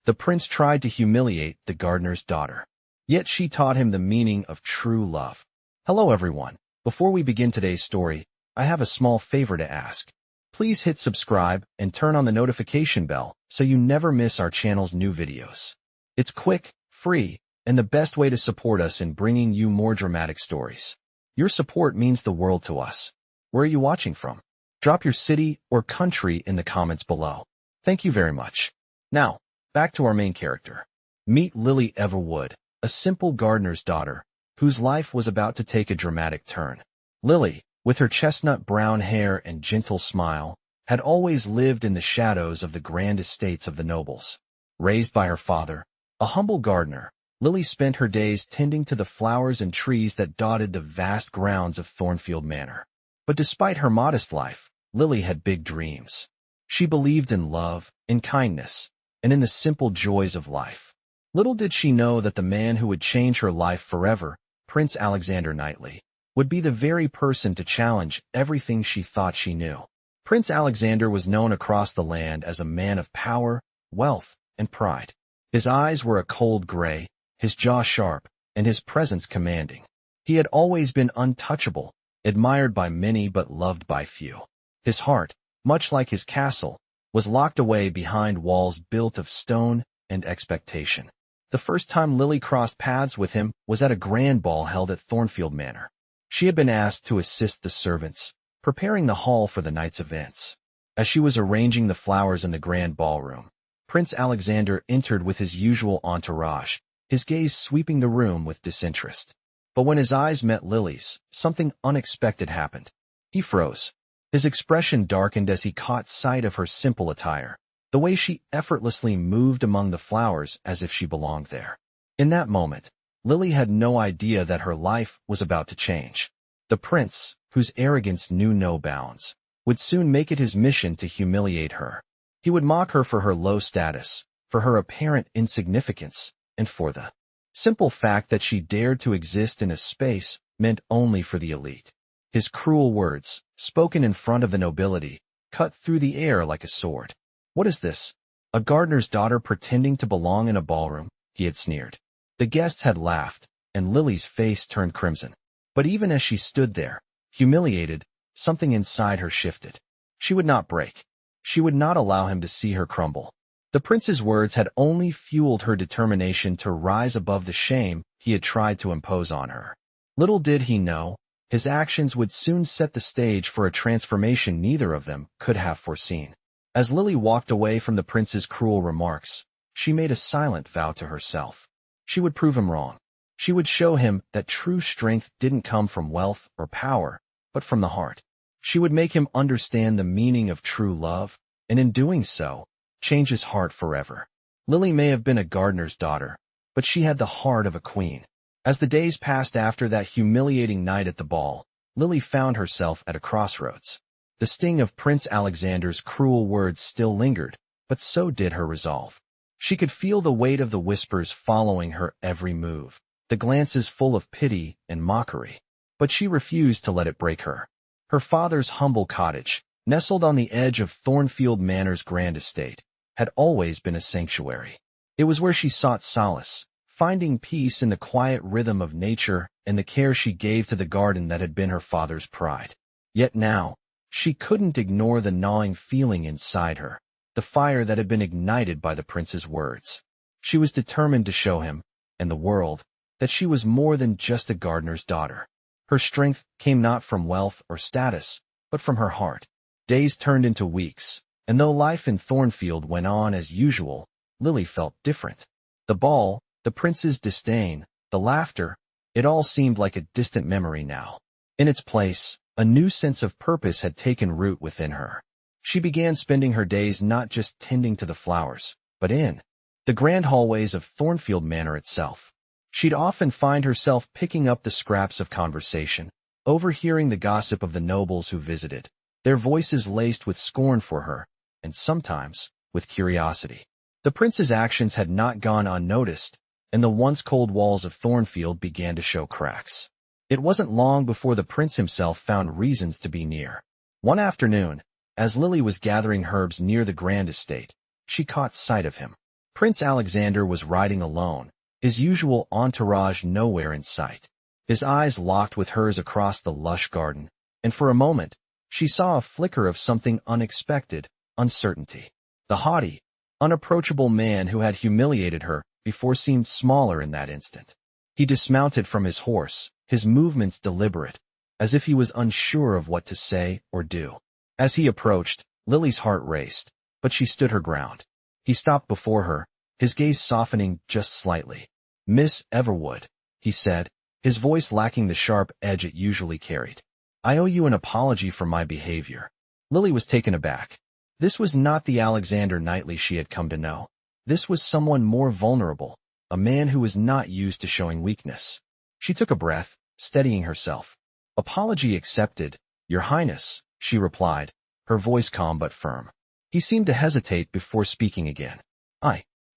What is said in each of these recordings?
the prince tried to humiliate the gardener's daughter. Yet she taught him the meaning of true love. Hello everyone. Before we begin today's story, I have a small favor to ask. Please hit subscribe and turn on the notification bell so you never miss our channel's new videos. It's quick, free, and the best way to support us in bringing you more dramatic stories. Your support means the world to us. Where are you watching from? Drop your city or country in the comments below. Thank you very much. Now, back to our main character. Meet Lily Everwood, a simple gardener's daughter, whose life was about to take a dramatic turn. Lily, with her chestnut brown hair and gentle smile, had always lived in the shadows of the grand estates of the nobles. Raised by her father, a humble gardener, Lily spent her days tending to the flowers and trees that dotted the vast grounds of Thornfield Manor. But despite her modest life, Lily had big dreams. She believed in love, in kindness, and in the simple joys of life. Little did she know that the man who would change her life forever, Prince Alexander Knightley, would be the very person to challenge everything she thought she knew. Prince Alexander was known across the land as a man of power, wealth, and pride. His eyes were a cold gray, his jaw sharp, and his presence commanding. He had always been untouchable, admired by many but loved by few. His heart, much like his castle, was locked away behind walls built of stone and expectation. The first time Lily crossed paths with him was at a grand ball held at Thornfield Manor. She had been asked to assist the servants, preparing the hall for the night's events. As she was arranging the flowers in the grand ballroom, Prince Alexander entered with his usual entourage, his gaze sweeping the room with disinterest. But when his eyes met Lily's, something unexpected happened. He froze. His expression darkened as he caught sight of her simple attire, the way she effortlessly moved among the flowers as if she belonged there. In that moment, Lily had no idea that her life was about to change. The prince, whose arrogance knew no bounds, would soon make it his mission to humiliate her. He would mock her for her low status, for her apparent insignificance, and for the simple fact that she dared to exist in a space meant only for the elite. His cruel words, spoken in front of the nobility, cut through the air like a sword. "What is this? A gardener's daughter pretending to belong in a ballroom?" he had sneered. The guests had laughed, and Lily's face turned crimson. But even as she stood there, humiliated, something inside her shifted. She would not break. She would not allow him to see her crumble. The prince's words had only fueled her determination to rise above the shame he had tried to impose on her. Little did he know, his actions would soon set the stage for a transformation neither of them could have foreseen. As Lily walked away from the prince's cruel remarks, she made a silent vow to herself. She would prove him wrong. She would show him that true strength didn't come from wealth or power, but from the heart. She would make him understand the meaning of true love, and in doing so, change his heart forever. Lily may have been a gardener's daughter, but she had the heart of a queen. As the days passed after that humiliating night at the ball, Lily found herself at a crossroads. The sting of Prince Alexander's cruel words still lingered, but so did her resolve. She could feel the weight of the whispers following her every move, the glances full of pity and mockery. But she refused to let it break her. Her father's humble cottage, nestled on the edge of Thornfield Manor's grand estate, had always been a sanctuary. It was where she sought solace, finding peace in the quiet rhythm of nature and the care she gave to the garden that had been her father's pride. Yet now, she couldn't ignore the gnawing feeling inside her, the fire that had been ignited by the prince's words. She was determined to show him, and the world, that she was more than just a gardener's daughter. Her strength came not from wealth or status, but from her heart. Days turned into weeks, and though life in Thornfield went on as usual, Lily felt different. The ball, the prince's disdain, the laughter, it all seemed like a distant memory now. In its place, a new sense of purpose had taken root within her. She began spending her days not just tending to the flowers, but in the grand hallways of Thornfield Manor itself. She'd often find herself picking up the scraps of conversation, overhearing the gossip of the nobles who visited, their voices laced with scorn for her, and sometimes with curiosity. The prince's actions had not gone unnoticed, and the once cold walls of Thornfield began to show cracks. It wasn't long before the prince himself found reasons to be near. One afternoon, as Lily was gathering herbs near the grand estate, she caught sight of him. Prince Alexander was riding alone, his usual entourage nowhere in sight. His eyes locked with hers across the lush garden, and for a moment, she saw a flicker of something unexpected, uncertainty. The haughty, unapproachable man who had humiliated her before seemed smaller in that instant. He dismounted from his horse, his movements deliberate, as if he was unsure of what to say or do. As he approached, Lily's heart raced, but she stood her ground. He stopped before her, his gaze softening just slightly. "Miss Everwood," he said, his voice lacking the sharp edge it usually carried. "I owe you an apology for my behavior." Lily was taken aback. This was not the Alexander Knightley she had come to know. This was someone more vulnerable, a man who was not used to showing weakness. She took a breath, steadying herself. "Apology accepted, Your Highness," she replied, her voice calm but firm. He seemed to hesitate before speaking again.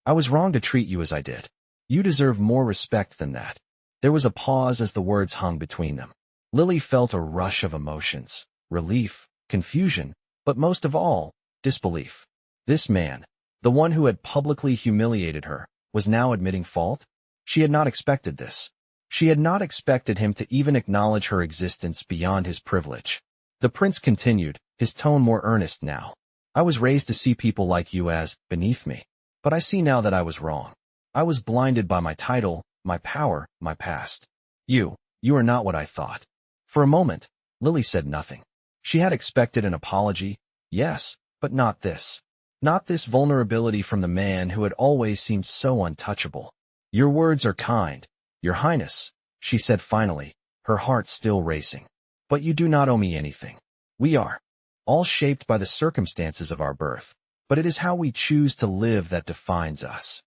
I was wrong to treat you as I did. You deserve more respect than that." There was a pause as the words hung between them. Lily felt a rush of emotions, relief, confusion, but most of all, disbelief. This man, the one who had publicly humiliated her, was now admitting fault? She had not expected this. She had not expected him to even acknowledge her existence beyond his privilege. The prince continued, his tone more earnest now. "I was raised to see people like you as beneath me. But I see now that I was wrong. I was blinded by my title, my power, my past. You are not what I thought." For a moment, Lily said nothing. She had expected an apology, yes, but not this. Not this vulnerability from the man who had always seemed so untouchable. "Your words are kind, Your Highness," she said finally, her heart still racing. "But you do not owe me anything. We are all shaped by the circumstances of our birth, but it is how we choose to live that defines us."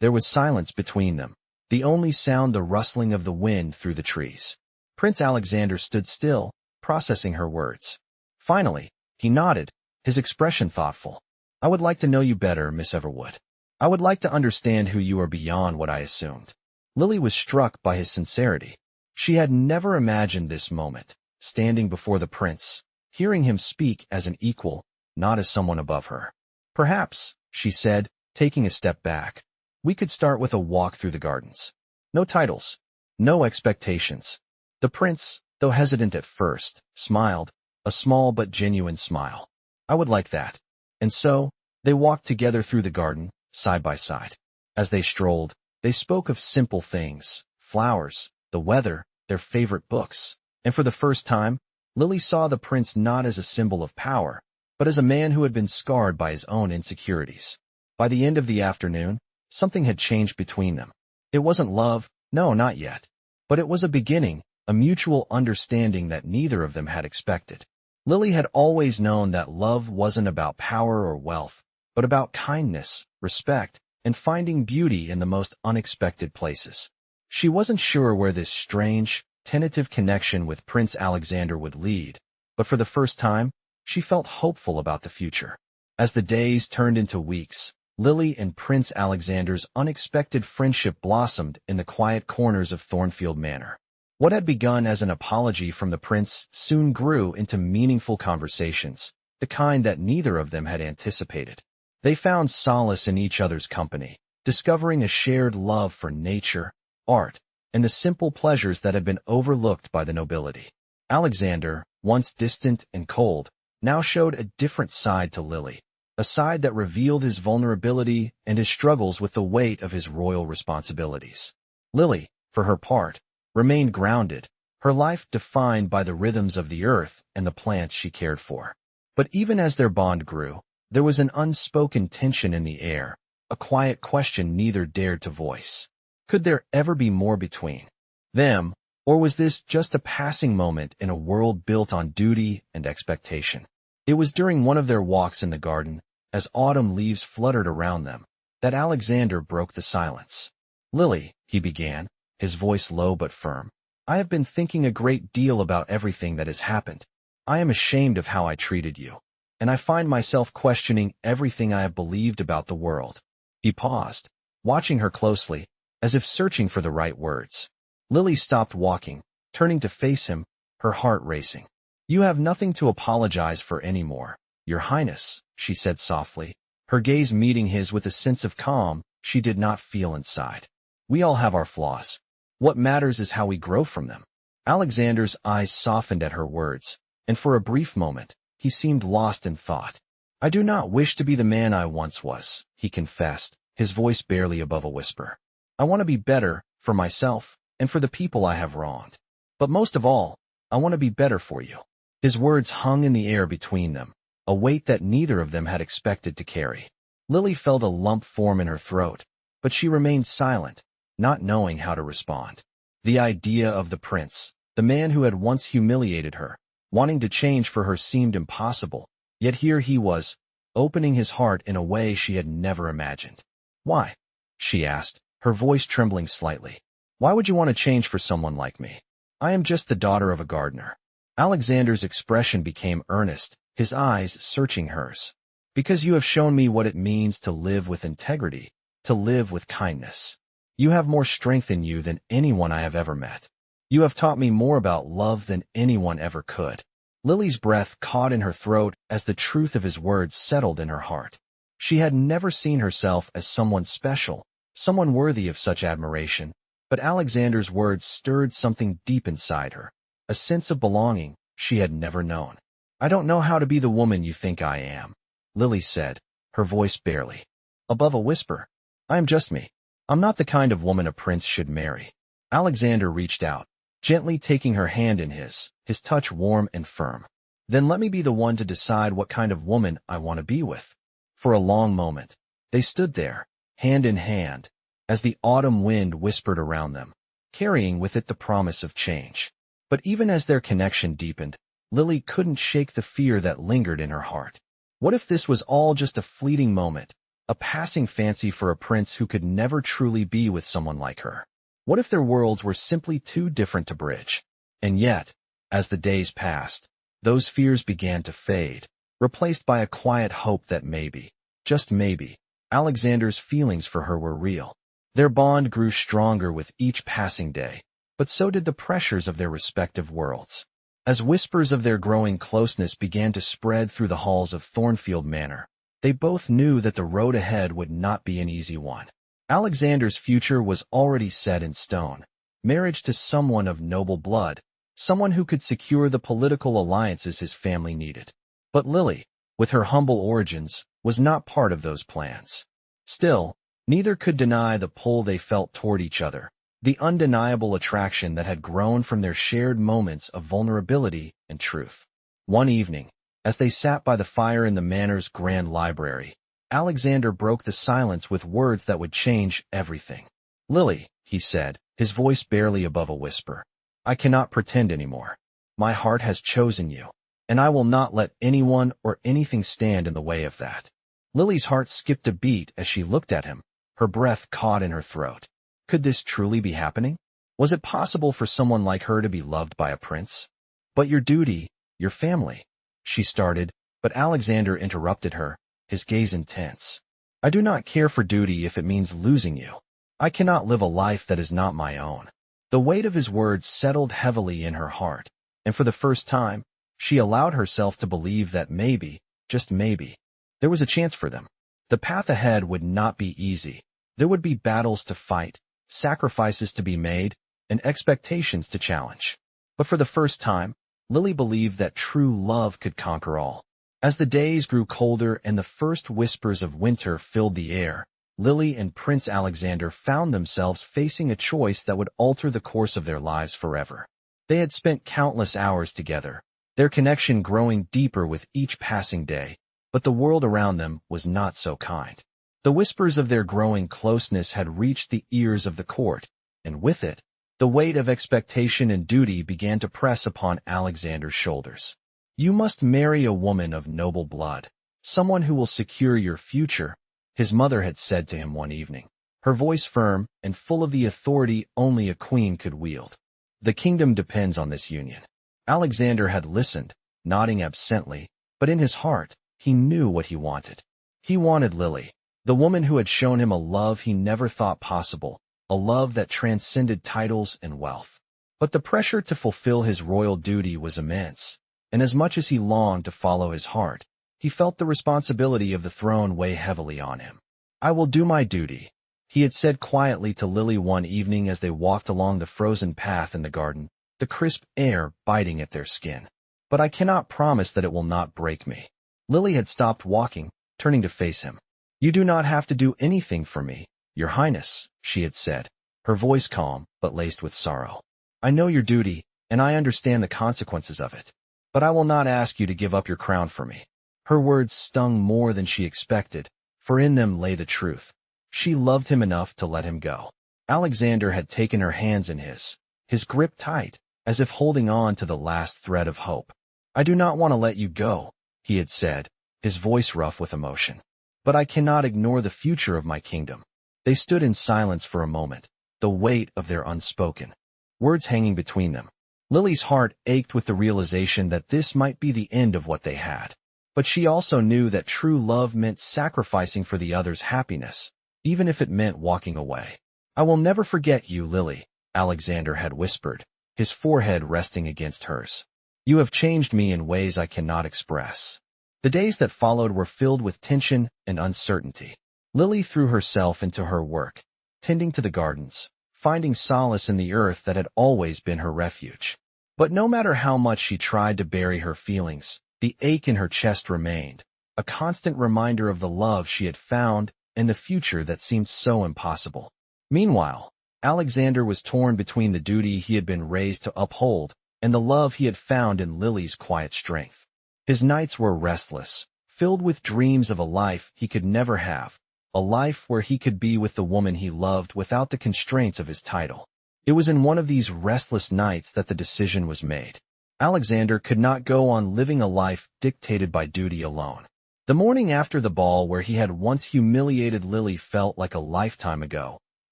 There was silence between them, the only sound the rustling of the wind through the trees. Prince Alexander stood still, processing her words. Finally, he nodded, his expression thoughtful. "I would like to know you better, Miss Everwood. I would like to understand who you are beyond what I assumed." Lily was struck by his sincerity. She had never imagined this moment, standing before the prince, hearing him speak as an equal, not as someone above her. "Perhaps," she said, taking a step back, "we could start with a walk through the gardens. No titles, no expectations." The prince, though hesitant at first, smiled, a small but genuine smile. "I would like that." And so, they walked together through the garden, side by side. As they strolled, they spoke of simple things, flowers, the weather, their favorite books. And for the first time, Lily saw the prince not as a symbol of power, but as a man who had been scarred by his own insecurities. By the end of the afternoon, something had changed between them. It wasn't love, no, not yet. But it was a beginning, a mutual understanding that neither of them had expected. Lily had always known that love wasn't about power or wealth, but about kindness, respect, and finding beauty in the most unexpected places. She wasn't sure where this strange, tentative connection with Prince Alexander would lead, but for the first time, she felt hopeful about the future. As the days turned into weeks, Lily and Prince Alexander's unexpected friendship blossomed in the quiet corners of Thornfield Manor. What had begun as an apology from the prince soon grew into meaningful conversations, the kind that neither of them had anticipated. They found solace in each other's company, discovering a shared love for nature, art, and the simple pleasures that had been overlooked by the nobility. Alexander, once distant and cold, now showed a different side to Lily, a side that revealed his vulnerability and his struggles with the weight of his royal responsibilities. Lily, for her part, remained grounded, her life defined by the rhythms of the earth and the plants she cared for. But even as their bond grew, there was an unspoken tension in the air, a quiet question neither dared to voice. Could there ever be more between them, or was this just a passing moment in a world built on duty and expectation? It was during one of their walks in the garden, as autumn leaves fluttered around them, that Alexander broke the silence. "Lily," he began, his voice low but firm, "I have been thinking a great deal about everything that has happened. I am ashamed of how I treated you, and I find myself questioning everything I have believed about the world." He paused, watching her closely, as if searching for the right words. Lily stopped walking, turning to face him, her heart racing. "You have nothing to apologize for anymore, Your Highness," she said softly, her gaze meeting his with a sense of calm she did not feel inside. We all have our flaws. What matters is how we grow from them. Alexander's eyes softened at her words, and for a brief moment, he seemed lost in thought. I do not wish to be the man I once was, he confessed, his voice barely above a whisper. I want to be better, for myself, and for the people I have wronged. But most of all, I want to be better for you. His words hung in the air between them, a weight that neither of them had expected to carry. Lily felt a lump form in her throat, but she remained silent, not knowing how to respond. The idea of the prince, the man who had once humiliated her, wanting to change for her seemed impossible, yet here he was, opening his heart in a way she had never imagined. Why? She asked, her voice trembling slightly. Why would you want to change for someone like me? I am just the daughter of a gardener. Alexander's expression became earnest, his eyes searching hers. Because you have shown me what it means to live with integrity, to live with kindness. You have more strength in you than anyone I have ever met. You have taught me more about love than anyone ever could. Lily's breath caught in her throat as the truth of his words settled in her heart. She had never seen herself as someone special, someone worthy of such admiration, but Alexander's words stirred something deep inside her, a sense of belonging she had never known. I don't know how to be the woman you think I am, Lily said, her voice barely above a whisper. I am just me. I'm not the kind of woman a prince should marry. Alexander reached out, gently taking her hand in his touch warm and firm. Then let me be the one to decide what kind of woman I want to be with. For a long moment, they stood there, hand in hand, as the autumn wind whispered around them, carrying with it the promise of change. But even as their connection deepened, Lily couldn't shake the fear that lingered in her heart. What if this was all just a fleeting moment, a passing fancy for a prince who could never truly be with someone like her? What if their worlds were simply too different to bridge? And yet, as the days passed, those fears began to fade, replaced by a quiet hope that maybe, just maybe, Alexander's feelings for her were real. Their bond grew stronger with each passing day, but so did the pressures of their respective worlds. As whispers of their growing closeness began to spread through the halls of Thornfield Manor, they both knew that the road ahead would not be an easy one. Alexander's future was already set in stone, marriage to someone of noble blood, someone who could secure the political alliances his family needed. But Lily, with her humble origins, was not part of those plans. Still, neither could deny the pull they felt toward each other, the undeniable attraction that had grown from their shared moments of vulnerability and truth. One evening, as they sat by the fire in the manor's grand library, Alexander broke the silence with words that would change everything. Lily, he said, his voice barely above a whisper, I cannot pretend anymore. My heart has chosen you, and I will not let anyone or anything stand in the way of that. Lily's heart skipped a beat as she looked at him, her breath caught in her throat. Could this truly be happening? Was it possible for someone like her to be loved by a prince? But your duty, your family, she started, but Alexander interrupted her, his gaze intense. I do not care for duty if it means losing you. I cannot live a life that is not my own. The weight of his words settled heavily in her heart, and for the first time, she allowed herself to believe that maybe, just maybe, there was a chance for them. The path ahead would not be easy. There would be battles to fight, sacrifices to be made, and expectations to challenge. But for the first time, Lily believed that true love could conquer all. As the days grew colder and the first whispers of winter filled the air, Lily and Prince Alexander found themselves facing a choice that would alter the course of their lives forever. They had spent countless hours together, their connection growing deeper with each passing day, but the world around them was not so kind. The whispers of their growing closeness had reached the ears of the court, and with it, the weight of expectation and duty began to press upon Alexander's shoulders. You must marry a woman of noble blood, someone who will secure your future, his mother had said to him one evening, her voice firm and full of the authority only a queen could wield. The kingdom depends on this union. Alexander had listened, nodding absently, but in his heart, he knew what he wanted. He wanted Lily, the woman who had shown him a love he never thought possible, a love that transcended titles and wealth. But the pressure to fulfill his royal duty was immense, and as much as he longed to follow his heart, he felt the responsibility of the throne weigh heavily on him. I will do my duty, he had said quietly to Lily one evening as they walked along the frozen path in the garden, the crisp air biting at their skin. But I cannot promise that it will not break me. Lily had stopped walking, turning to face him. You do not have to do anything for me, Your Highness, she had said, her voice calm but laced with sorrow. I know your duty, and I understand the consequences of it. But I will not ask you to give up your crown for me. Her words stung more than she expected, for in them lay the truth. She loved him enough to let him go. Alexander had taken her hands in his grip tight, as if holding on to the last thread of hope. I do not want to let you go, he had said, his voice rough with emotion. But I cannot ignore the future of my kingdom. They stood in silence for a moment, the weight of their unspoken words hanging between them. Lily's heart ached with the realization that this might be the end of what they had. But she also knew that true love meant sacrificing for the other's happiness, even if it meant walking away. I will never forget you, Lily, Alexander had whispered, his forehead resting against hers. You have changed me in ways I cannot express. The days that followed were filled with tension and uncertainty. Lily threw herself into her work, tending to the gardens, finding solace in the earth that had always been her refuge. But no matter how much she tried to bury her feelings, the ache in her chest remained, a constant reminder of the love she had found and the future that seemed so impossible. Meanwhile, Alexander was torn between the duty he had been raised to uphold and the love he had found in Lily's quiet strength. His nights were restless, filled with dreams of a life he could never have, a life where he could be with the woman he loved without the constraints of his title. It was in one of these restless nights that the decision was made. Alexander could not go on living a life dictated by duty alone. The morning after the ball where he had once humiliated Lily felt like a lifetime ago,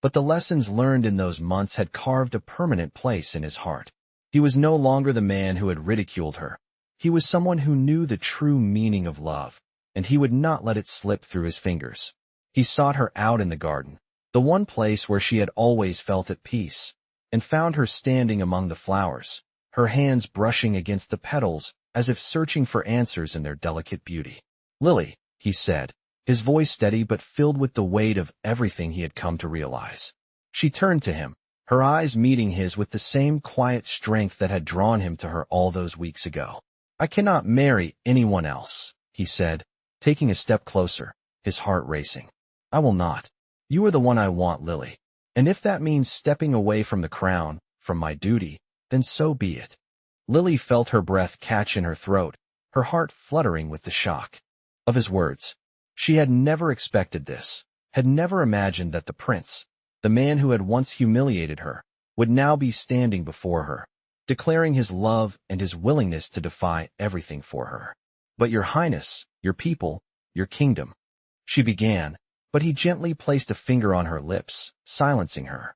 but the lessons learned in those months had carved a permanent place in his heart. He was no longer the man who had ridiculed her. He was someone who knew the true meaning of love, and he would not let it slip through his fingers. He sought her out in the garden, the one place where she had always felt at peace, and found her standing among the flowers, her hands brushing against the petals as if searching for answers in their delicate beauty. Lily, he said, his voice steady but filled with the weight of everything he had come to realize. She turned to him, her eyes meeting his with the same quiet strength that had drawn him to her all those weeks ago. I cannot marry anyone else, he said, taking a step closer, his heart racing. I will not. You are the one I want, Lily. And if that means stepping away from the crown, from my duty, then so be it. Lily felt her breath catch in her throat, her heart fluttering with the shock of his words. She had never expected this, had never imagined that the prince, the man who had once humiliated her, would now be standing before her, declaring his love and his willingness to defy everything for her. But your highness, your people, your kingdom, she began, but he gently placed a finger on her lips, silencing her.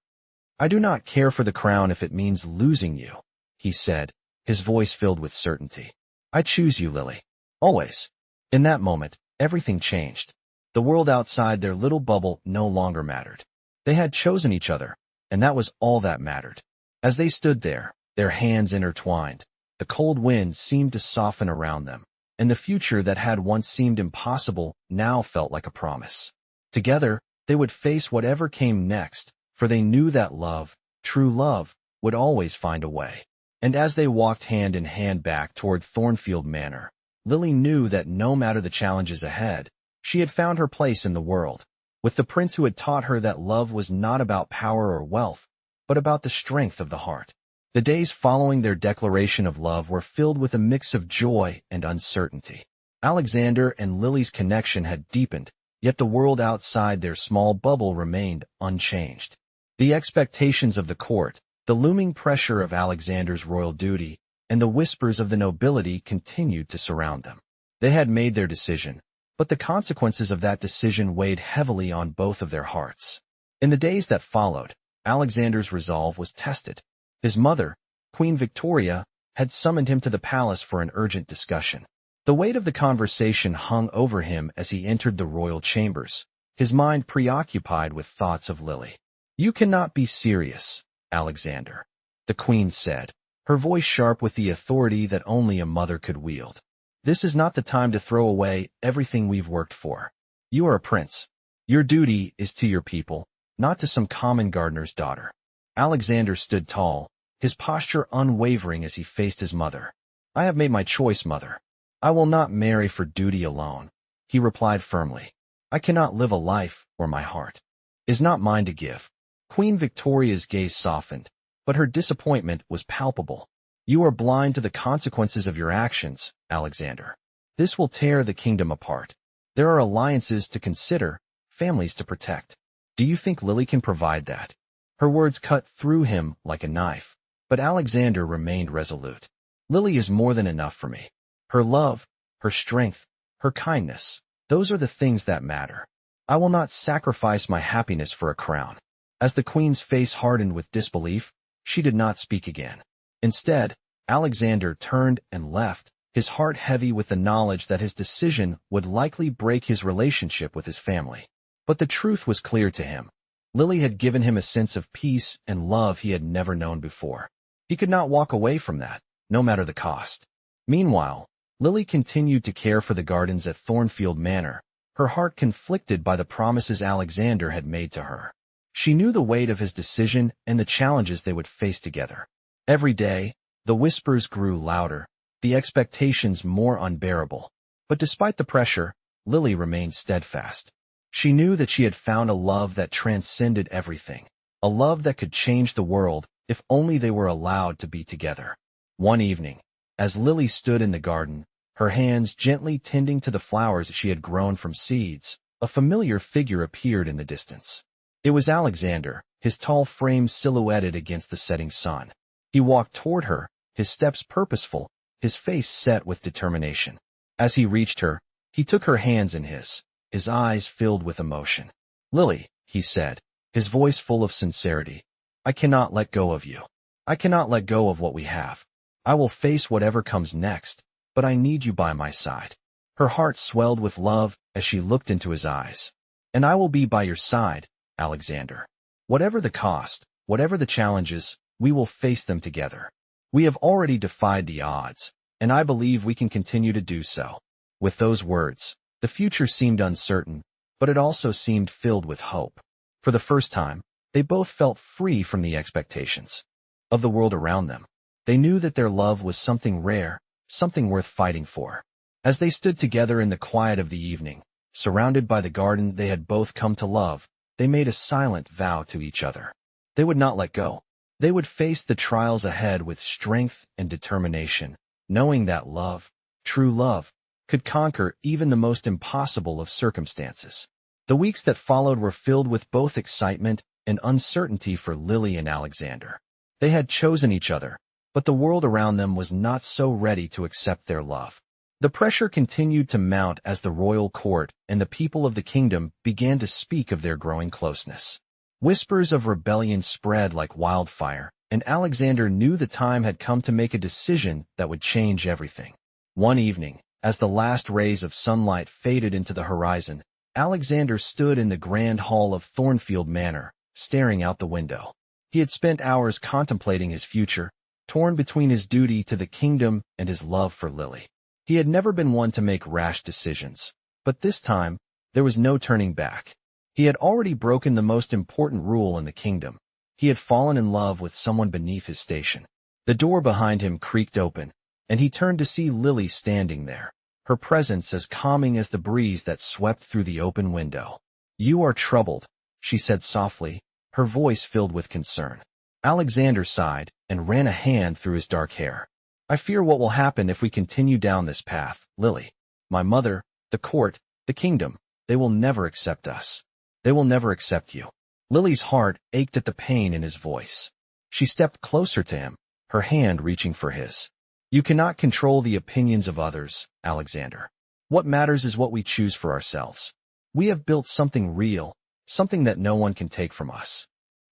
I do not care for the crown if it means losing you, he said, his voice filled with certainty. I choose you, Lily. Always. In that moment, everything changed. The world outside their little bubble no longer mattered. They had chosen each other, and that was all that mattered. As they stood there, their hands intertwined, the cold wind seemed to soften around them, and the future that had once seemed impossible now felt like a promise. Together, they would face whatever came next, for they knew that love, true love, would always find a way. And as they walked hand in hand back toward Thornfield Manor, Lily knew that no matter the challenges ahead, she had found her place in the world, with the prince who had taught her that love was not about power or wealth, but about the strength of the heart. The days following their declaration of love were filled with a mix of joy and uncertainty. Alexander and Lily's connection had deepened, yet the world outside their small bubble remained unchanged. The expectations of the court, the looming pressure of Alexander's royal duty, and the whispers of the nobility continued to surround them. They had made their decision, but the consequences of that decision weighed heavily on both of their hearts. In the days that followed, Alexander's resolve was tested. His mother, Queen Victoria, had summoned him to the palace for an urgent discussion. The weight of the conversation hung over him as he entered the royal chambers, his mind preoccupied with thoughts of Lily. You cannot be serious, Alexander, the queen said, her voice sharp with the authority that only a mother could wield. This is not the time to throw away everything we've worked for. You are a prince. Your duty is to your people, not to some common gardener's daughter. Alexander stood tall, his posture unwavering as he faced his mother. "I have made my choice, mother. I will not marry for duty alone," he replied firmly. "I cannot live a life where my heart is not mine to give." Queen Victoria's gaze softened, but her disappointment was palpable. "You are blind to the consequences of your actions, Alexander. This will tear the kingdom apart. There are alliances to consider, families to protect. Do you think Lily can provide that?" Her words cut through him like a knife, but Alexander remained resolute. "Lily is more than enough for me. Her love, her strength, her kindness, those are the things that matter. I will not sacrifice my happiness for a crown." As the queen's face hardened with disbelief, she did not speak again. Instead, Alexander turned and left, his heart heavy with the knowledge that his decision would likely break his relationship with his family. But the truth was clear to him. Lily had given him a sense of peace and love he had never known before. He could not walk away from that, no matter the cost. Meanwhile, Lily continued to care for the gardens at Thornfield Manor, her heart conflicted by the promises Alexander had made to her. She knew the weight of his decision and the challenges they would face together. Every day, the whispers grew louder, the expectations more unbearable. But despite the pressure, Lily remained steadfast. She knew that she had found a love that transcended everything, a love that could change the world if only they were allowed to be together. One evening, as Lily stood in the garden, her hands gently tending to the flowers she had grown from seeds, a familiar figure appeared in the distance. It was Alexander, his tall frame silhouetted against the setting sun. He walked toward her, his steps purposeful, his face set with determination. As he reached her, he took her hands in his eyes filled with emotion. "Lily," he said, his voice full of sincerity, "I cannot let go of you. I cannot let go of what we have. I will face whatever comes next, but I need you by my side." Her heart swelled with love as she looked into his eyes. "And I will be by your side, Alexander. Whatever the cost, whatever the challenges, we will face them together. We have already defied the odds, and I believe we can continue to do so." With those words, the future seemed uncertain, but it also seemed filled with hope. For the first time, they both felt free from the expectations of the world around them. They knew that their love was something rare, something worth fighting for. As they stood together in the quiet of the evening, surrounded by the garden they had both come to love, they made a silent vow to each other. They would not let go. They would face the trials ahead with strength and determination, knowing that love, true love, could conquer even the most impossible of circumstances. The weeks that followed were filled with both excitement and uncertainty for Lily and Alexander. They had chosen each other, but the world around them was not so ready to accept their love. The pressure continued to mount as the royal court and the people of the kingdom began to speak of their growing closeness. Whispers of rebellion spread like wildfire, and Alexander knew the time had come to make a decision that would change everything. One evening, as the last rays of sunlight faded into the horizon, Alexander stood in the grand hall of Thornfield Manor, staring out the window. He had spent hours contemplating his future, torn between his duty to the kingdom and his love for Lily. He had never been one to make rash decisions, but this time, there was no turning back. He had already broken the most important rule in the kingdom. He had fallen in love with someone beneath his station. The door behind him creaked open, and he turned to see Lily standing there, her presence as calming as the breeze that swept through the open window. "You are troubled," she said softly, her voice filled with concern. Alexander sighed and ran a hand through his dark hair. "I fear what will happen if we continue down this path, Lily. My mother, the court, the kingdom, they will never accept us. They will never accept you." Lily's heart ached at the pain in his voice. She stepped closer to him, her hand reaching for his. "You cannot control the opinions of others, Alexander. What matters is what we choose for ourselves. We have built something real, something that no one can take from us."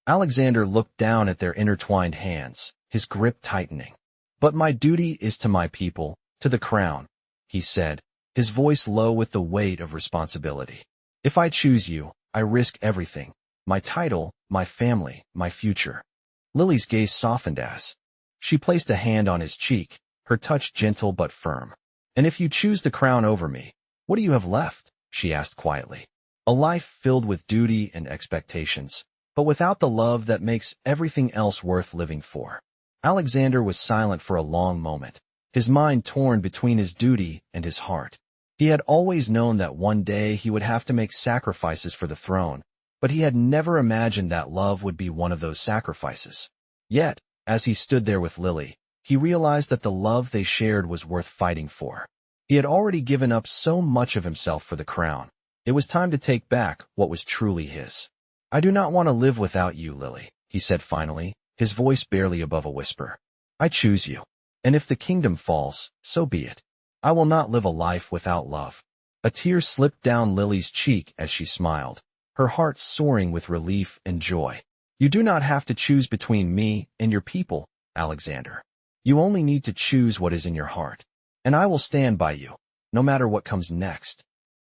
Alexander looked down at their intertwined hands, his grip tightening. "But my duty is to my people, to the crown," he said, his voice low with the weight of responsibility. "If I choose you, I risk everything, my title, my family, my future." Lily's gaze softened as she placed a hand on his cheek, her touch gentle but firm. "And if you choose the crown over me, what do you have left?" she asked quietly. "A life filled with duty and expectations, but without the love that makes everything else worth living for. Alexander was silent for a long moment, his mind torn between his duty and his heart. He had always known that one day he would have to make sacrifices for the throne, but he had never imagined that love would be one of those sacrifices. Yet, as he stood there with Lily, he realized that the love they shared was worth fighting for. He had already given up so much of himself for the crown. It was time to take back what was truly his. "I do not want to live without you, Lily," he said finally, his voice barely above a whisper. "I choose you. And if the kingdom falls, so be it. I will not live a life without love." A tear slipped down Lily's cheek as she smiled, her heart soaring with relief and joy. "You do not have to choose between me and your people, Alexander. You only need to choose what is in your heart. And I will stand by you, no matter what comes next."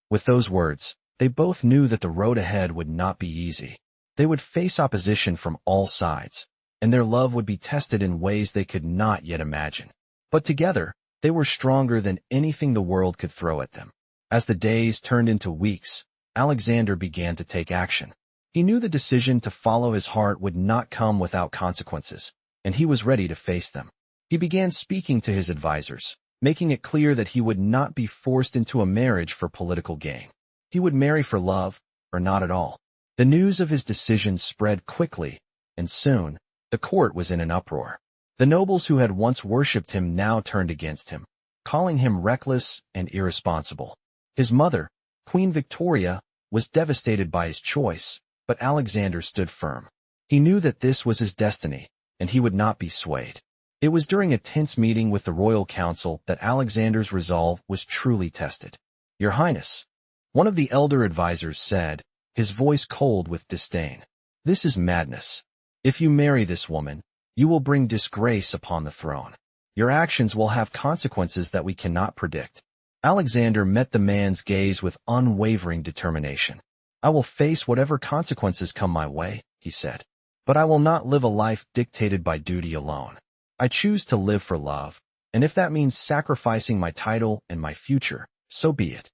With those words, they both knew that the road ahead would not be easy. They would face opposition from all sides, and their love would be tested in ways they could not yet imagine. But together, they were stronger than anything the world could throw at them. As the days turned into weeks, Alexander began to take action. He knew the decision to follow his heart would not come without consequences, and he was ready to face them. He began speaking to his advisors, making it clear that he would not be forced into a marriage for political gain. He would marry for love, or not at all. The news of his decision spread quickly, and soon, the court was in an uproar. The nobles who had once worshipped him now turned against him, calling him reckless and irresponsible. His mother, Queen Victoria, was devastated by his choice, but Alexander stood firm. He knew that this was his destiny, and he would not be swayed. It was during a tense meeting with the royal council that Alexander's resolve was truly tested. "Your Highness," one of the elder advisors said, his voice cold with disdain, "this is madness. If you marry this woman, you will bring disgrace upon the throne. Your actions will have consequences that we cannot predict." Alexander met the man's gaze with unwavering determination. "I will face whatever consequences come my way," he said. "But I will not live a life dictated by duty alone. I choose to live for love, and if that means sacrificing my title and my future, so be it."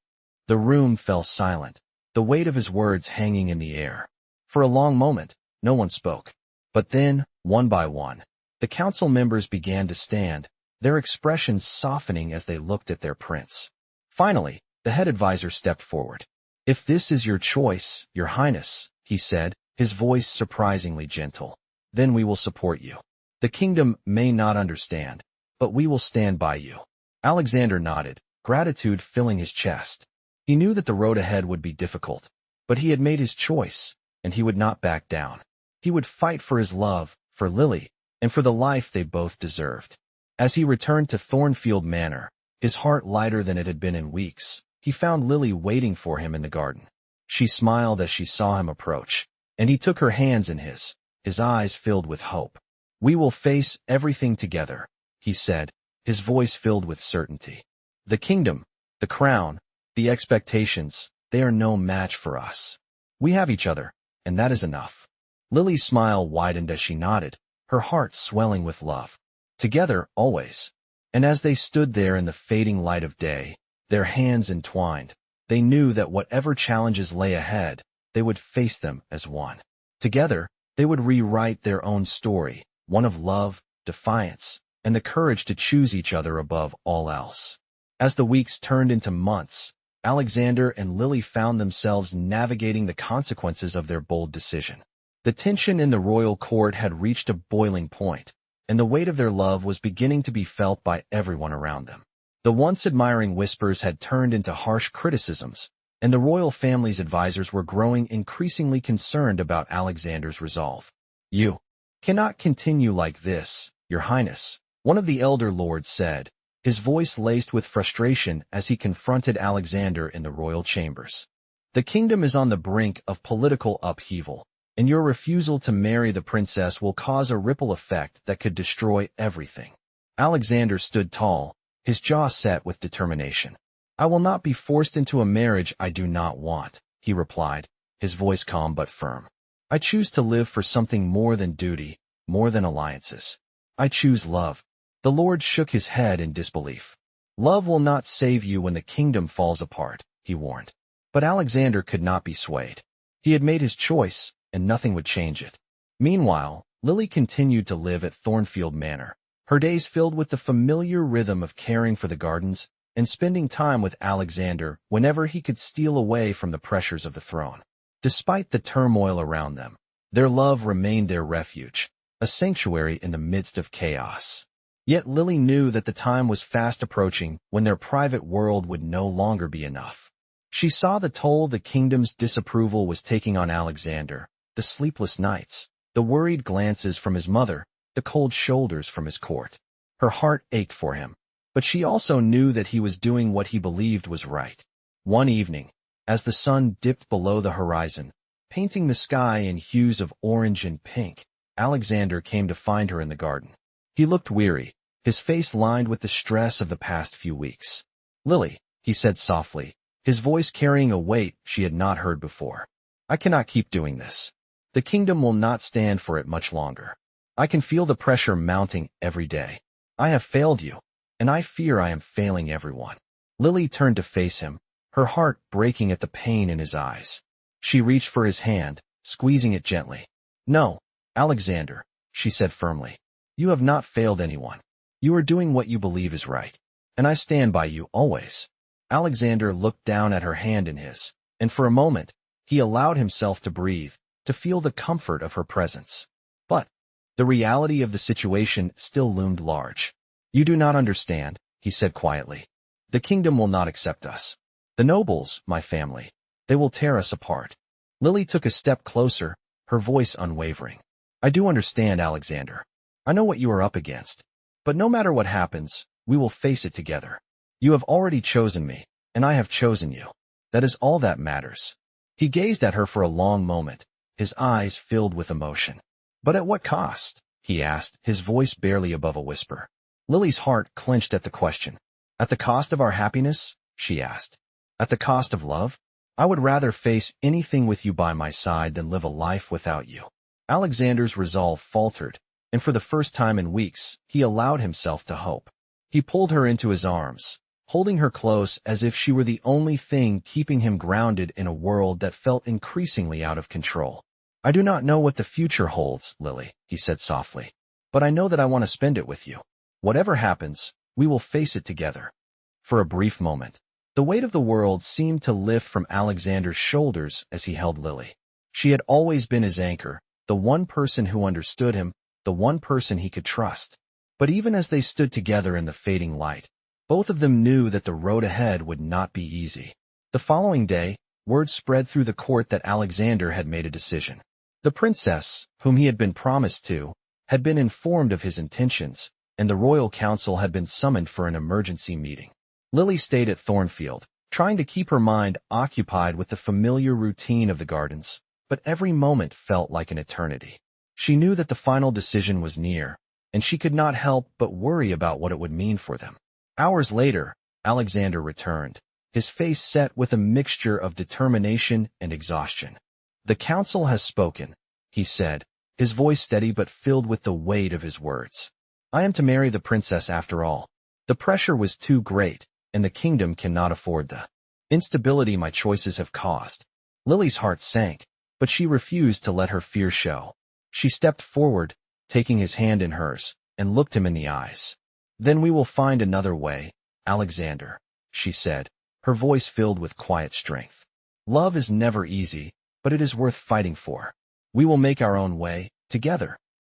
The room fell silent, the weight of his words hanging in the air. For a long moment, no one spoke. But then, one by one, the council members began to stand, their expressions softening as they looked at their prince. Finally, the head advisor stepped forward. "If this is your choice, Your Highness," he said, his voice surprisingly gentle, "then we will support you. The kingdom may not understand, but we will stand by you." Alexander nodded, gratitude filling his chest. He knew that the road ahead would be difficult, but he had made his choice, and he would not back down. He would fight for his love, for Lily, and for the life they both deserved. As he returned to Thornfield Manor, his heart lighter than it had been in weeks, he found Lily waiting for him in the garden. She smiled as she saw him approach, and he took her hands in his eyes filled with hope. "We will face everything together," he said, his voice filled with certainty. "The kingdom, the crown, the expectations, they are no match for us. We have each other, and that is enough." Lily's smile widened as she nodded, her heart swelling with love. Together, always. And as they stood there in the fading light of day, their hands entwined, they knew that whatever challenges lay ahead, they would face them as one. Together, they would rewrite their own story, one of love, defiance, and the courage to choose each other above all else. As the weeks turned into months, Alexander and Lily found themselves navigating the consequences of their bold decision. The tension in the royal court had reached a boiling point, and the weight of their love was beginning to be felt by everyone around them. The once admiring whispers had turned into harsh criticisms, and the royal family's advisors were growing increasingly concerned about Alexander's resolve. "You cannot continue like this, Your Highness," one of the elder lords said, his voice laced with frustration as he confronted Alexander in the royal chambers. "The kingdom is on the brink of political upheaval, and your refusal to marry the princess will cause a ripple effect that could destroy everything." Alexander stood tall, his jaw set with determination. "I will not be forced into a marriage I do not want," he replied, his voice calm but firm. "I choose to live for something more than duty, more than alliances. I choose love." The Lord shook his head in disbelief. "Love will not save you when the kingdom falls apart," he warned. But Alexander could not be swayed. He had made his choice, and nothing would change it. Meanwhile, Lily continued to live at Thornfield Manor, her days filled with the familiar rhythm of caring for the gardens and spending time with Alexander whenever he could steal away from the pressures of the throne. Despite the turmoil around them, their love remained their refuge, a sanctuary in the midst of chaos. Yet Lily knew that the time was fast approaching when their private world would no longer be enough. She saw the toll the kingdom's disapproval was taking on Alexander, the sleepless nights, the worried glances from his mother, the cold shoulders from his court. Her heart ached for him, but she also knew that he was doing what he believed was right. One evening, as the sun dipped below the horizon, painting the sky in hues of orange and pink, Alexander came to find her in the garden. He looked weary, his face lined with the stress of the past few weeks. "Lily," he said softly, his voice carrying a weight she had not heard before. "I cannot keep doing this. The kingdom will not stand for it much longer. I can feel the pressure mounting every day. I have failed you, and I fear I am failing everyone." Lily turned to face him, her heart breaking at the pain in his eyes. She reached for his hand, squeezing it gently. "No, Alexander," she said firmly. "You have not failed anyone. You are doing what you believe is right, and I stand by you always." Alexander looked down at her hand in his, and for a moment, he allowed himself to breathe, to feel the comfort of her presence. But the reality of the situation still loomed large. "You do not understand," he said quietly. "The kingdom will not accept us. The nobles, my family, they will tear us apart." Lily took a step closer, her voice unwavering. "I do understand, Alexander. I know what you are up against. But no matter what happens, we will face it together. You have already chosen me, and I have chosen you. That is all that matters." He gazed at her for a long moment, his eyes filled with emotion. "But at what cost?" he asked, his voice barely above a whisper. Lily's heart clenched at the question. "At the cost of our happiness?" she asked. "At the cost of love? I would rather face anything with you by my side than live a life without you." Alexander's resolve faltered, and for the first time in weeks, he allowed himself to hope. He pulled her into his arms, holding her close as if she were the only thing keeping him grounded in a world that felt increasingly out of control. "I do not know what the future holds, Lily," he said softly, "but I know that I want to spend it with you. Whatever happens, we will face it together." For a brief moment, the weight of the world seemed to lift from Alexander's shoulders as he held Lily. She had always been his anchor, the one person who understood him, the one person he could trust. But even as they stood together in the fading light, both of them knew that the road ahead would not be easy. The following day, word spread through the court that Alexander had made a decision. The princess, whom he had been promised to, had been informed of his intentions, and the royal council had been summoned for an emergency meeting. Lily stayed at Thornfield, trying to keep her mind occupied with the familiar routine of the gardens, but every moment felt like an eternity. She knew that the final decision was near, and she could not help but worry about what it would mean for them. Hours later, Alexander returned, his face set with a mixture of determination and exhaustion. "The council has spoken," he said, his voice steady but filled with the weight of his words. "I am to marry the princess after all. The pressure was too great, and the kingdom cannot afford the instability my choices have caused." Lily's heart sank, but she refused to let her fear show. She stepped forward, taking his hand in hers, and looked him in the eyes. "Then we will find another way, Alexander," she said, her voice filled with quiet strength. "Love is never easy, but it is worth fighting for. We will make our own way, together."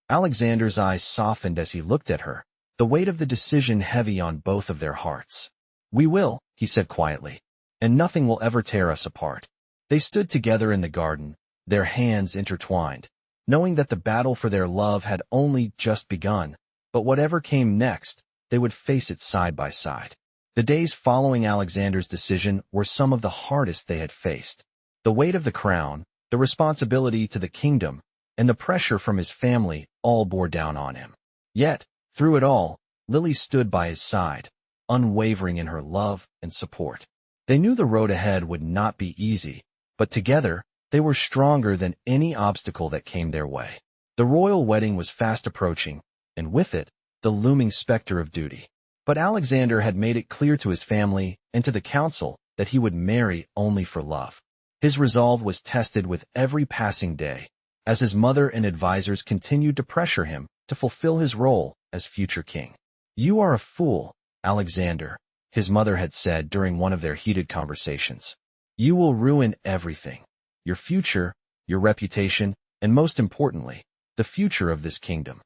Alexander's eyes softened as he looked at her, the weight of the decision heavy on both of their hearts. "We will," he said quietly, "and nothing will ever tear us apart." They stood together in the garden, their hands intertwined, knowing that the battle for their love had only just begun, but whatever came next, they would face it side by side. The days following Alexander's decision were some of the hardest they had faced. The weight of the crown, the responsibility to the kingdom, and the pressure from his family all bore down on him. Yet, through it all, Lily stood by his side, unwavering in her love and support. They knew the road ahead would not be easy, but together, they were stronger than any obstacle that came their way. The royal wedding was fast approaching, and with it, the looming specter of duty. But Alexander had made it clear to his family and to the council that he would marry only for love. His resolve was tested with every passing day, as his mother and advisors continued to pressure him to fulfill his role as future king. "You are a fool, Alexander," his mother had said during one of their heated conversations. "You will ruin everything. Your future, your reputation, and most importantly, the future of this kingdom."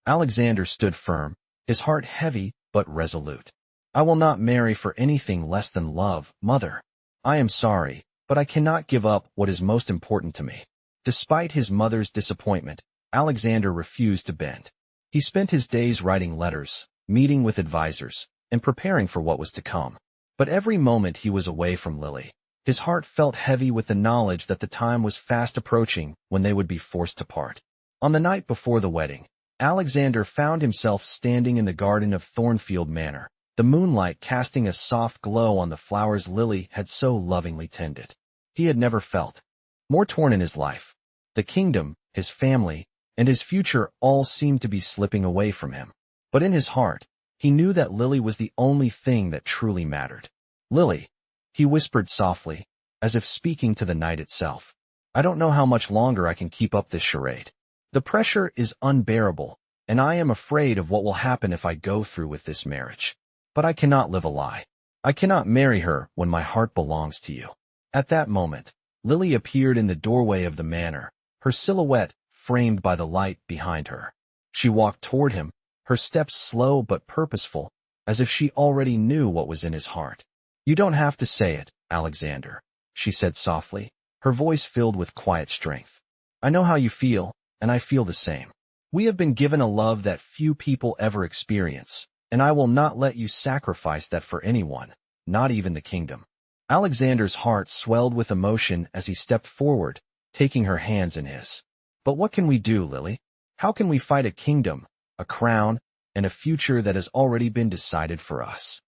Alexander stood firm, his heart heavy but resolute. "I will not marry for anything less than love, mother. I am sorry, but I cannot give up what is most important to me." Despite his mother's disappointment, Alexander refused to bend. He spent his days writing letters, meeting with advisors, and preparing for what was to come. But every moment he was away from Lily, his heart felt heavy with the knowledge that the time was fast approaching when they would be forced to part. On the night before the wedding, Alexander found himself standing in the garden of Thornfield Manor, the moonlight casting a soft glow on the flowers Lily had so lovingly tended. He had never felt more torn in his life. The kingdom, his family, and his future all seemed to be slipping away from him. But in his heart, he knew that Lily was the only thing that truly mattered. "Lily," he whispered softly, as if speaking to the night itself. "I don't know how much longer I can keep up this charade. The pressure is unbearable, and I am afraid of what will happen if I go through with this marriage. But I cannot live a lie. I cannot marry her when my heart belongs to you." At that moment, Lily appeared in the doorway of the manor, her silhouette framed by the light behind her. She walked toward him, her steps slow but purposeful, as if she already knew what was in his heart. "You don't have to say it, Alexander," she said softly, her voice filled with quiet strength. "I know how you feel, and I feel the same. We have been given a love that few people ever experience, and I will not let you sacrifice that for anyone, not even the kingdom." Alexander's heart swelled with emotion as he stepped forward, taking her hands in his. "But what can we do, Lily? How can we fight a kingdom, a crown, and a future that has already been decided for us?"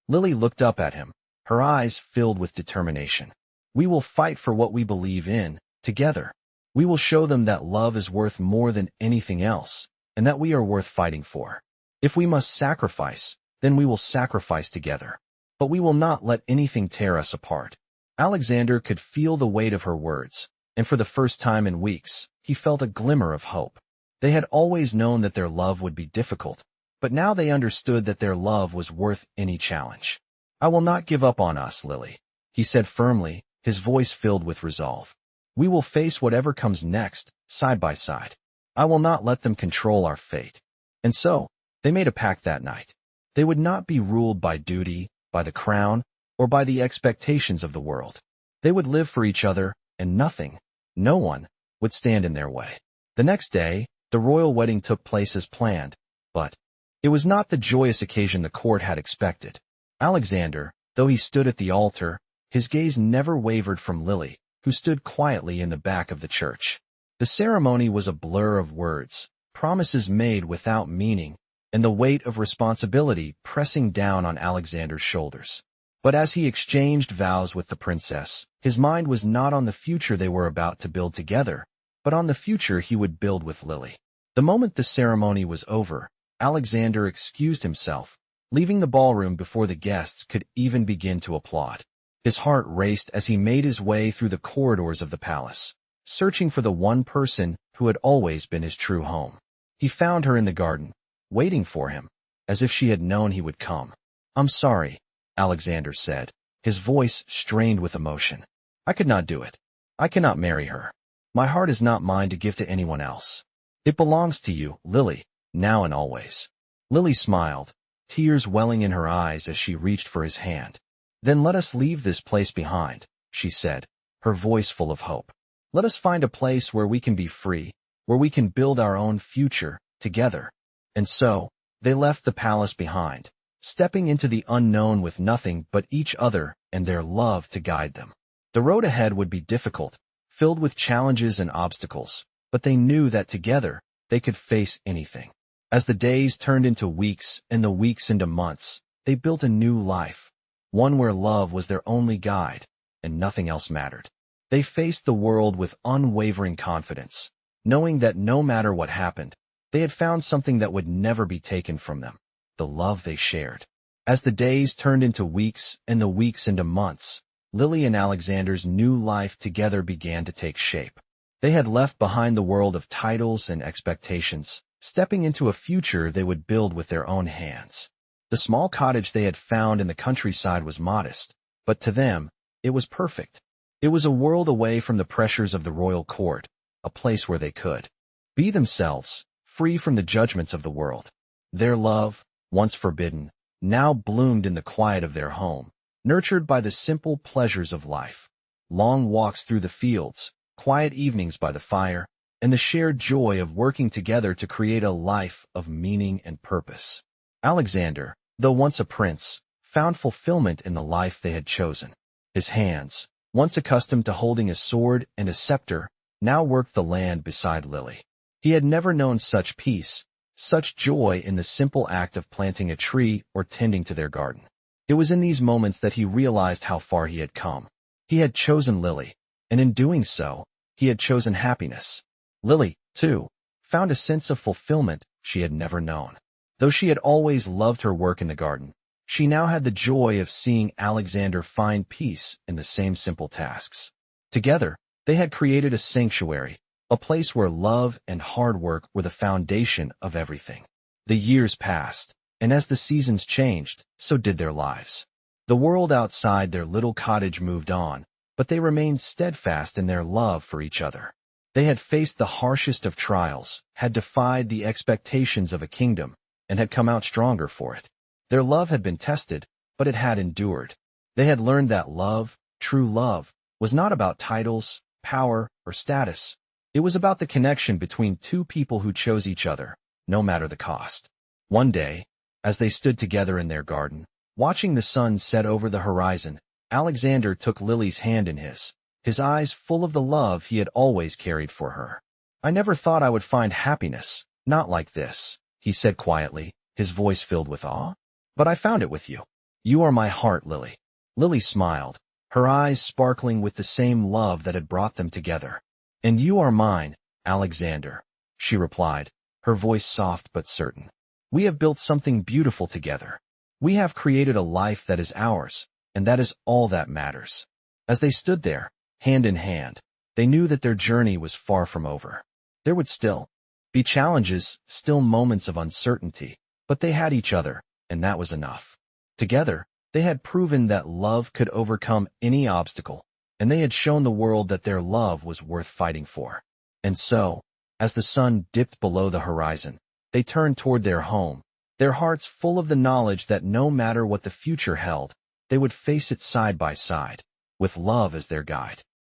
Lily looked up at him, her eyes filled with determination. "We will fight for what we believe in, together. We will show them that love is worth more than anything else, and that we are worth fighting for. If we must sacrifice, then we will sacrifice together. But we will not let anything tear us apart." Alexander could feel the weight of her words, and for the first time in weeks, he felt a glimmer of hope. They had always known that their love would be difficult, but now they understood that their love was worth any challenge. "I will not give up on us, Lily," he said firmly, his voice filled with resolve. "We will face whatever comes next, side by side. I will not let them control our fate." And so, they made a pact that night. They would not be ruled by duty, by the crown, or by the expectations of the world. They would live for each other, and nothing, no one, would stand in their way. The next day, the royal wedding took place as planned, but it was not the joyous occasion the court had expected. Alexander, though he stood at the altar, his gaze never wavered from Lily, who stood quietly in the back of the church. The ceremony was a blur of words, promises made without meaning, and the weight of responsibility pressing down on Alexander's shoulders. But as he exchanged vows with the princess, his mind was not on the future they were about to build together, but on the future he would build with Lily. The moment the ceremony was over, Alexander excused himself, leaving the ballroom before the guests could even begin to applaud. His heart raced as he made his way through the corridors of the palace, searching for the one person who had always been his true home. He found her in the garden, waiting for him, as if she had known he would come. "I'm sorry," Alexander said, his voice strained with emotion. "I could not do it. I cannot marry her. My heart is not mine to give to anyone else. It belongs to you, Lily, now and always." Lily smiled, tears welling in her eyes as she reached for his hand. "Then let us leave this place behind," she said, her voice full of hope. "Let us find a place where we can be free, where we can build our own future, together." And so, they left the palace behind, stepping into the unknown with nothing but each other and their love to guide them. The road ahead would be difficult, filled with challenges and obstacles, but they knew that together, they could face anything. As the days turned into weeks and the weeks into months, they built a new life, one where love was their only guide, and nothing else mattered. They faced the world with unwavering confidence, knowing that no matter what happened, they had found something that would never be taken from them, the love they shared. As the days turned into weeks and the weeks into months, Lily and Alexander's new life together began to take shape. They had left behind the world of titles and expectations, stepping into a future they would build with their own hands. The small cottage they had found in the countryside was modest, but to them, it was perfect. It was a world away from the pressures of the royal court, a place where they could be themselves, free from the judgments of the world. Their love, once forbidden, now bloomed in the quiet of their home, nurtured by the simple pleasures of life. Long walks through the fields, quiet evenings by the fire, and the shared joy of working together to create a life of meaning and purpose. Alexander, though once a prince, found fulfillment in the life they had chosen. His hands, once accustomed to holding a sword and a scepter, now worked the land beside Lily. He had never known such peace, such joy in the simple act of planting a tree or tending to their garden. It was in these moments that he realized how far he had come. He had chosen Lily, and in doing so, he had chosen happiness. Lily, too, found a sense of fulfillment she had never known. Though she had always loved her work in the garden, she now had the joy of seeing Alexander find peace in the same simple tasks. Together, they had created a sanctuary, a place where love and hard work were the foundation of everything. The years passed, and as the seasons changed, so did their lives. The world outside their little cottage moved on, but they remained steadfast in their love for each other. They had faced the harshest of trials, had defied the expectations of a kingdom, and had come out stronger for it. Their love had been tested, but it had endured. They had learned that love, true love, was not about titles, power, or status. It was about the connection between two people who chose each other, no matter the cost. One day, as they stood together in their garden, watching the sun set over the horizon, Alexander took Lily's hand in his eyes full of the love he had always carried for her. "I never thought I would find happiness, not like this," he said quietly, his voice filled with awe. "But I found it with you. You are my heart, Lily." Lily smiled, her eyes sparkling with the same love that had brought them together. "And you are mine, Alexander," she replied, her voice soft but certain. "We have built something beautiful together. We have created a life that is ours, and that is all that matters." As they stood there, hand in hand, they knew that their journey was far from over. There would still be challenges, still moments of uncertainty, but they had each other, and that was enough. Together, they had proven that love could overcome any obstacle, and they had shown the world that their love was worth fighting for. And so, as the sun dipped below the horizon, they turned toward their home, their hearts full of the knowledge that no matter what the future held, they would face it side by side, with love as their guide.